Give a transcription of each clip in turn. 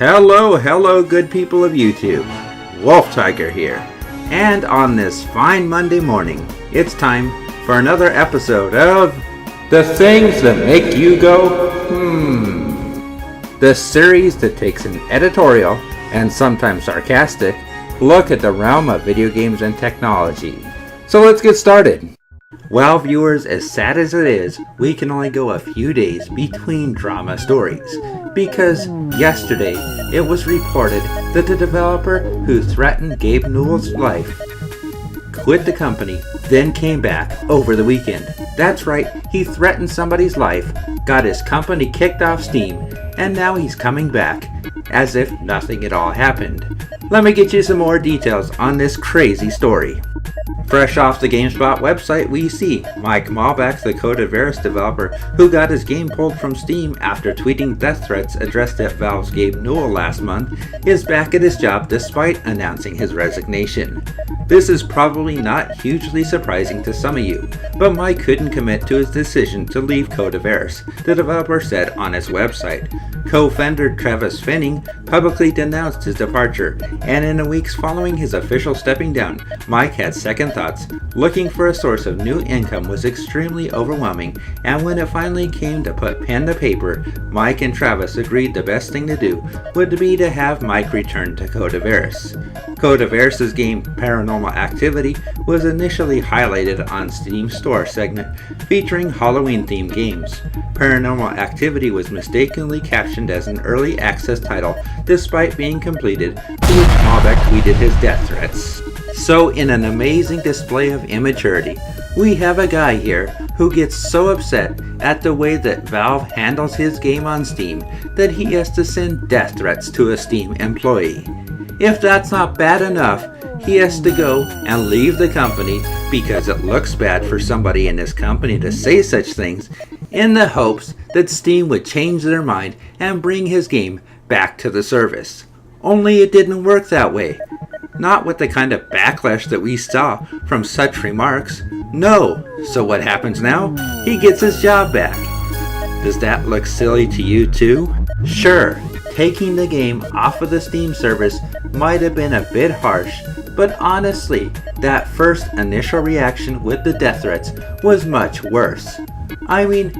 Hello, good people of YouTube. Wolf Tiger here. And on this fine Monday morning, it's time for another episode of The Things That Make You Go, the series that takes an editorial, and sometimes sarcastic, look at the realm of video games and technology. So let's get started. Well, viewers, as sad as it is, we can only go a few days between drama stories, because yesterday it was reported that the developer who threatened Gabe Newell's life quit the company, then came back over the weekend. That's right, he threatened somebody's life, got his company kicked off Steam, and now he's coming back as if nothing at all happened. Let me get you some more details on this crazy story. Fresh off the GameSpot website, we see Mike Maulbeck, the Code Avarice developer who got his game pulled from Steam after tweeting death threats addressed at Valve's Gabe Newell last month, is back at his job despite announcing his resignation. This is probably not hugely surprising to some of you, but Mike couldn't commit to his decision to leave Code Avarice, the developer said on his website. Co-founder Travis Finning publicly denounced his departure, and in the weeks following his official stepping down, Mike had second thoughts. Looking for a source of new income was extremely overwhelming, and when it finally came to put pen to paper, Mike and Travis agreed the best thing to do would be to have Mike return to Code Avarice. Code Avarice's game Paranormal Activity was initially highlighted on Steam's store segment featuring Halloween-themed games. Paranormal Activity was mistakenly captioned as an early access title despite being completed, to which Maulbeck tweeted his death threats. So in an amazing display of immaturity, we have a guy here who gets so upset at the way that Valve handles his game on Steam that he has to send death threats to a Steam employee. If that's not bad enough, he has to go and leave the company because it looks bad for somebody in his company to say such things, in the hopes that Steam would change their mind and bring his game back to the service. Only it didn't work that way. Not with the kind of backlash that we saw from such remarks. No. So what happens now? He gets his job back. Does that look silly to you too? Sure, taking the game off of the Steam service might have been a bit harsh, but honestly, that first initial reaction with the death threats was much worse. I mean,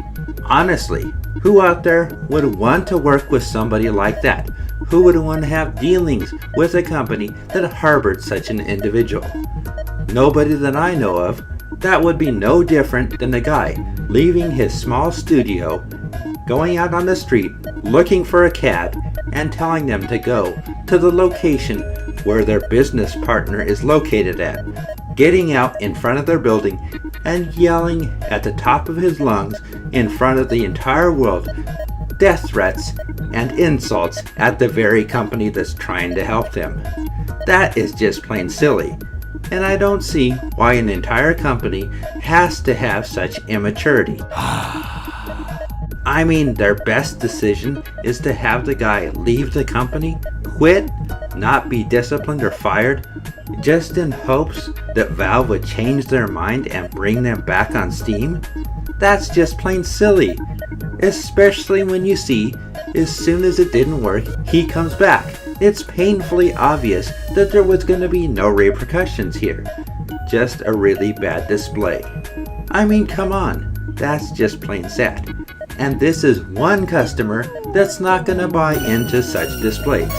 honestly, who out there would want to work with somebody like that? Who would want to have dealings with a company that harbored such an individual? Nobody that I know of. That would be no different than the guy leaving his small studio, going out on the street, looking for a cab, and telling them to go to the location where their business partner is located at, getting out in front of their building and yelling at the top of his lungs in front of the entire world death threats and insults at the very company that's trying to help them. That is just plain silly, and I don't see why an entire company has to have such immaturity. I mean, their best decision is to have the guy leave the company, quit, not be disciplined or fired, just in hopes that Valve would change their mind and bring them back on Steam? That's just plain silly, especially when you see, as soon as it didn't work, he comes back. It's painfully obvious that there was going to be no repercussions here, just a really bad display. I mean, come on, that's just plain sad. And this is one customer that's not going to buy into such displays.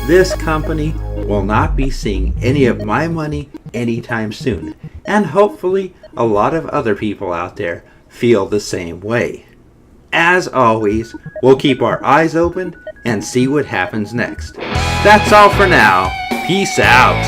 This company will not be seeing any of my money anytime soon, and hopefully a lot of other people out there feel the same way. As always, we'll keep our eyes open and see what happens next. That's all for now. Peace out.